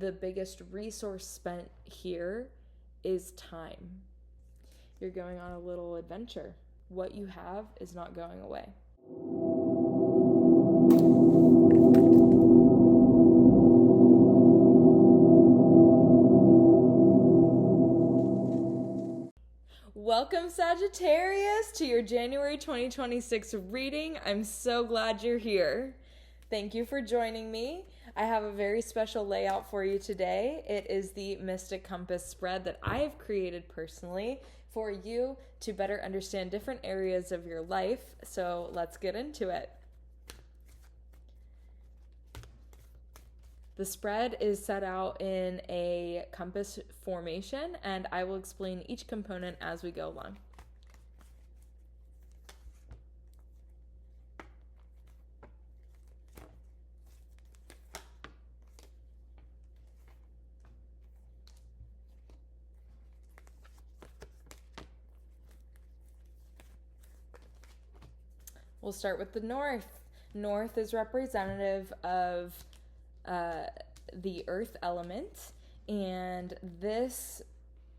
The biggest resource spent here is time. You're going on a little adventure. What you have is not going away. Welcome, Sagittarius, to your January 2026 reading. I'm so glad you're here. Thank you for joining me. I have a very special layout for you today. It is the Mystic Compass spread that I have created personally for you to better understand different areas of your life. So let's get into it. The spread is set out in a compass formation, and I will explain each component as we go along. We'll start with the North. North is representative of the earth element, and this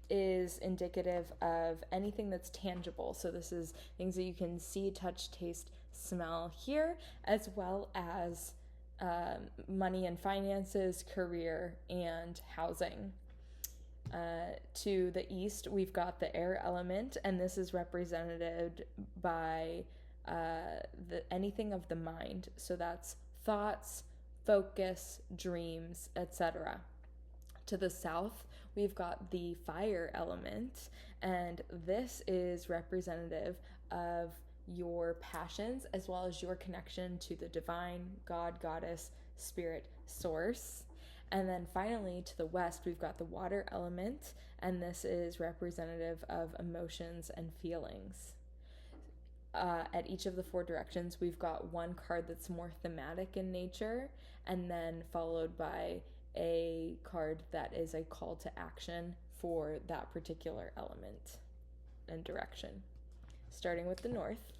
is indicative of anything that's tangible. So this is things that you can see, touch, taste, smell, hear, as well as money and finances, career, and housing. To the east, we've got the air element, and this is represented by anything of the mind. So that's thoughts, focus, dreams, etc. To the south, we've got the fire element, and this is representative of your passions as well as your connection to the divine, God, goddess, spirit, source. And then finally, to the west, we've got the water element, and this is representative of emotions and feelings. At each of the four directions, we've got one card that's more thematic in nature, and then followed by a card that is a call to action for that particular element and direction. Starting with the North,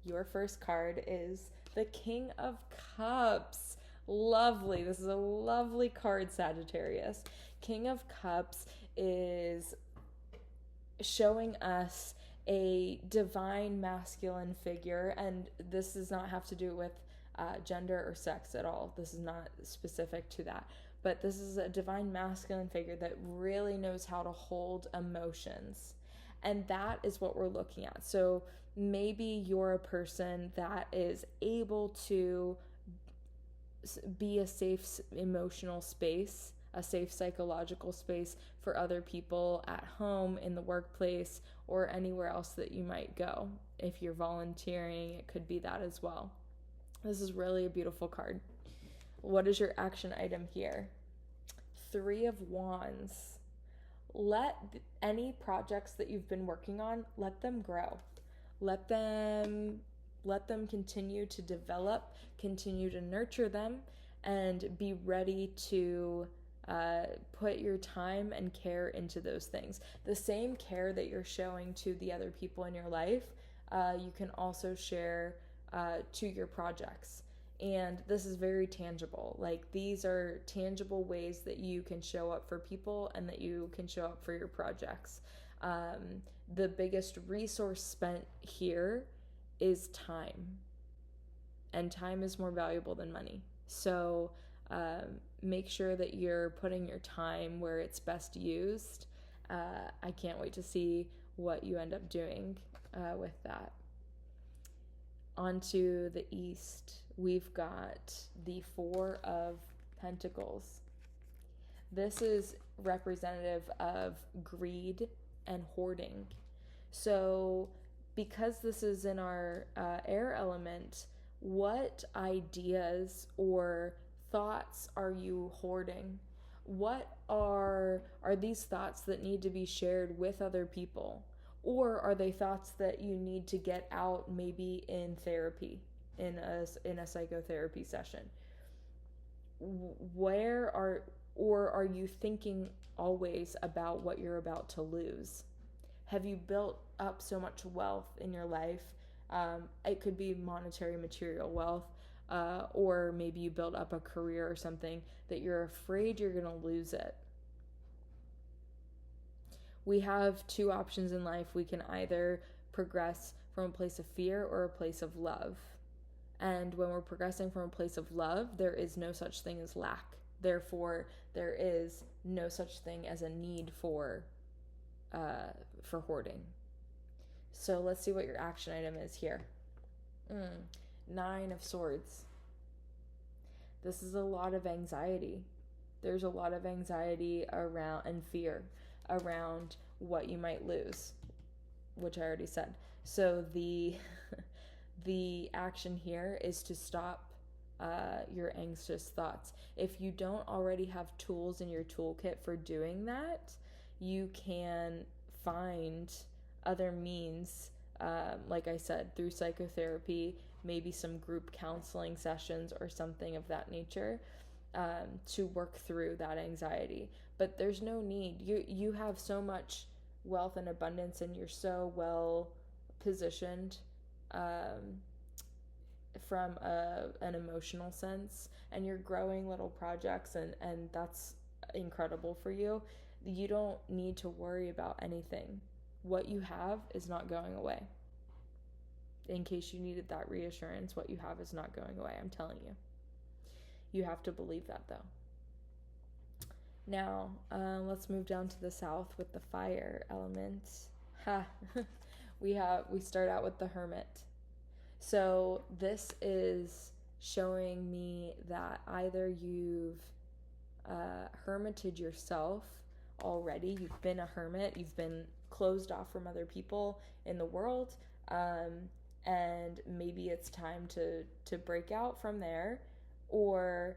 your first card is the King of Cups. Lovely. This is a lovely card, Sagittarius. King of Cups is showing us a divine masculine figure, and this does not have to do with gender or sex at all. This is not specific to that, but this is a divine masculine figure that really knows how to hold emotions, and that is what we're looking at. So maybe you're a person that is able to be a safe emotional space, a safe psychological space for other people at home, in the workplace, or anywhere else that you might go. If you're volunteering, it could be that as well. This is really a beautiful card. What is your action item here? 3 of Wands. Let any projects that you've been working on, let them grow. Let them continue to develop, continue to nurture them, and be ready to put your time and care into those things. The same care that you're showing to the other people in your life, you can also share to your projects. And this is very tangible. Like, these are tangible ways that you can show up for people and that you can show up for your projects. The biggest resource spent here is time. And time is more valuable than money. So make sure that you're putting your time where it's best used. I can't wait to see what you end up doing with that. Onto the east, we've got the 4 of Pentacles. This is representative of greed and hoarding. So because this is in our air element, what ideas or thoughts are you hoarding? What are these thoughts that need to be shared with other people? Or are they thoughts that you need to get out, maybe in therapy, in a psychotherapy session? Are you thinking always about what you're about to lose? Have you built up so much wealth in your life? It could be monetary, material wealth, or maybe you build up a career or something that you're afraid you're going to lose it. We have two options in life. We can either progress from a place of fear or a place of love. And when we're progressing from a place of love, there is no such thing as lack. Therefore, there is no such thing as a need for hoarding. So let's see what your action item is here. 9 of Swords. This is a lot of anxiety. There's a lot of anxiety around and fear around what you might lose, which I already said. So the action here is to stop your anxious thoughts. If you don't already have tools in your toolkit for doing that, you can find other means, like I said, through psychotherapy, maybe some group counseling sessions or something of that nature, to work through that anxiety. But there's no need. You have so much wealth and abundance, and you're so well positioned from an emotional sense, and you're growing little projects, and that's incredible for you. You don't need to worry about anything. What you have is not going away. In case you needed that reassurance, what you have is not going away. I'm telling you. You have to believe that, though. Now, let's move down to the south with the fire element. We start out with the Hermit. So this is showing me that either you've hermited yourself already, you've been a hermit, you've been closed off from other people in the world, and maybe it's time to break out from there, or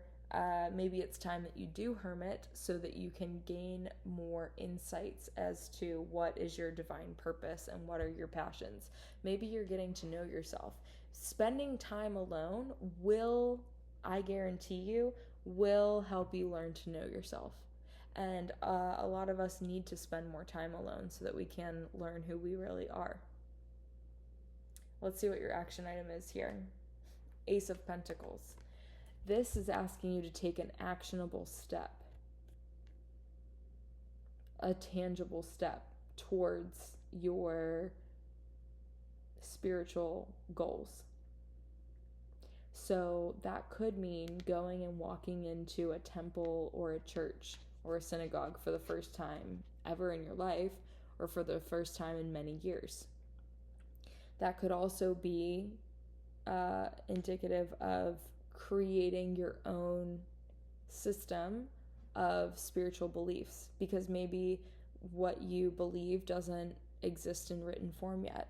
maybe it's time that you do hermit so that you can gain more insights as to what is your divine purpose and what are your passions. Maybe you're getting to know yourself. Spending time alone will, I guarantee you, will help you learn to know yourself. And a lot of us need to spend more time alone so that we can learn who we really are. Let's see what your action item is here. Ace of Pentacles. This is asking you to take an actionable step, a tangible step towards your spiritual goals. So that could mean going and walking into a temple or a church or a synagogue for the first time ever in your life, or for the first time in many years. That could also be indicative of creating your own system of spiritual beliefs, because maybe what you believe doesn't exist in written form yet,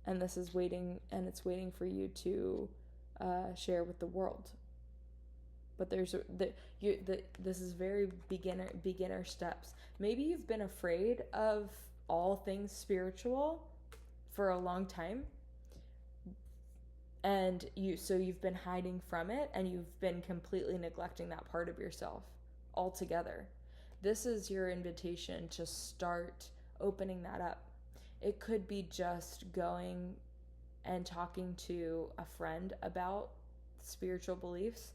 and this is waiting, and it's waiting for you to share with the world. But this is very beginner steps. Maybe you've been afraid of all things spiritual for a long time, and you've been hiding from it, and you've been completely neglecting that part of yourself altogether. This is your invitation to start opening that up. It could be just going and talking to a friend about spiritual beliefs,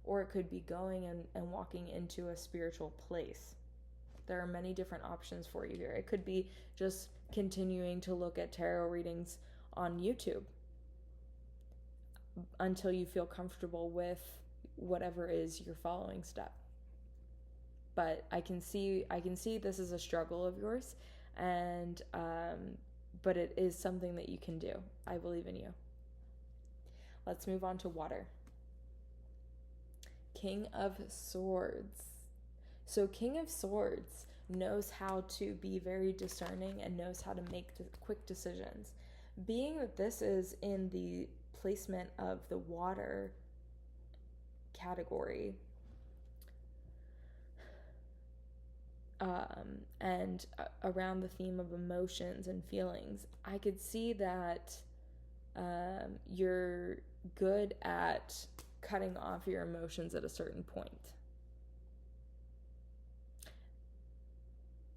or it could be going and walking into a spiritual place. There are many different options for you here. It could be just continuing to look at tarot readings on YouTube until you feel comfortable with whatever is your following step. But I can see this is a struggle of yours, and but it is something that you can do. I believe in you. Let's move on to water. King of Swords. So King of Swords knows how to be very discerning and knows how to make quick decisions. Being that this is in the placement of the water category, and around the theme of emotions and feelings, I could see that you're good at cutting off your emotions at a certain point.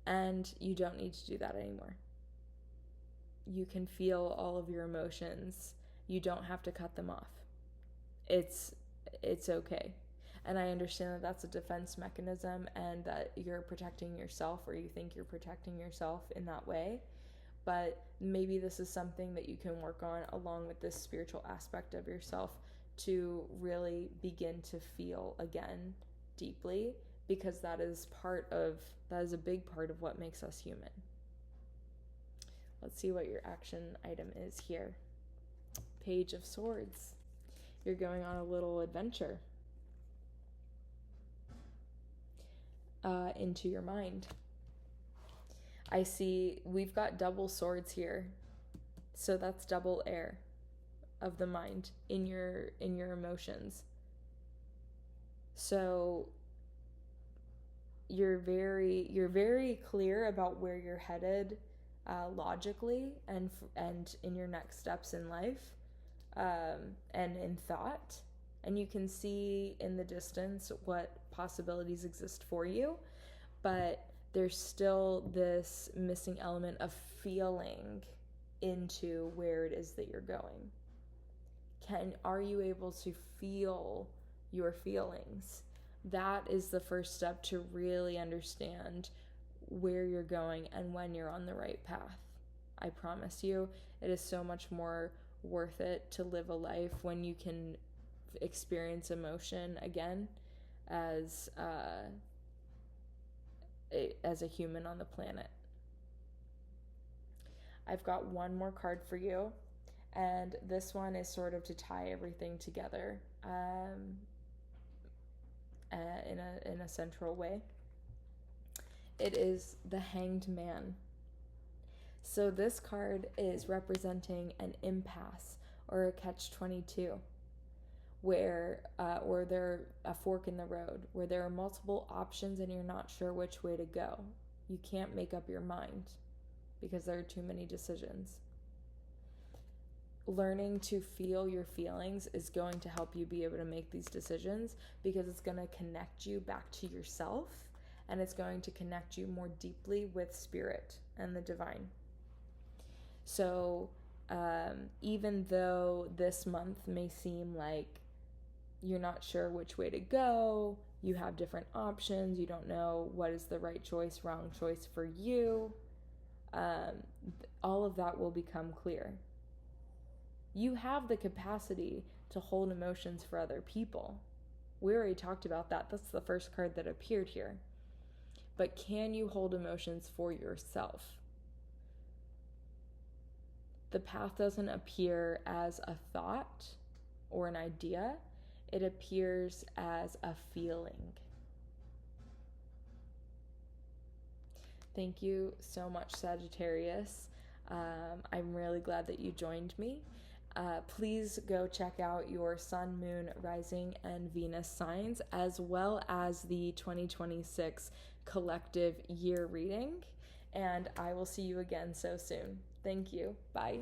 And you don't need to do that anymore. You can feel all of your emotions. You don't have to cut them off. it's okay. And I understand that that's a defense mechanism and that you're protecting yourself, or you think you're protecting yourself in that way. But maybe this is something that you can work on along with this spiritual aspect of yourself to really begin to feel again deeply, because that is a big part of what makes us human. Let's see what your action item is here. Page of Swords. You're going on a little adventure into your mind. I see we've got double swords here. So that's double air of the mind in your emotions. So you're very clear about where you're headed logically and in your next steps in life and in thought. And you can see in the distance what possibilities exist for you, but there's still this missing element of feeling into where it is that you're going. Are you able to feel your feelings? That is the first step to really understand where you're going and when you're on the right path. I promise you, it is so much more worth it to live a life when you can experience emotion again as a human on the planet. I've got one more card for you, and this one is sort of to tie everything together in a central way. It is the Hanged Man. So this card is representing an impasse or a catch-22, where or there a fork in the road, where there are multiple options and you're not sure which way to go. You can't make up your mind because there are too many decisions. Learning to feel your feelings is going to help you be able to make these decisions, because it's going to connect you back to yourself, and it's going to connect you more deeply with spirit and the divine. So even though this month may seem like you're not sure which way to go, you have different options, you don't know what is the right choice, wrong choice for you, all of that will become clear. You have the capacity to hold emotions for other people. We already talked about that. That's the first card that appeared here. But can you hold emotions for yourself? The path doesn't appear as a thought or an idea. It appears as a feeling. Thank you so much, Sagittarius. I'm really glad that you joined me. Please go check out your Sun, Moon, Rising, and Venus signs, as well as the 2026 collective year reading. And I will see you again so soon. Thank you. Bye.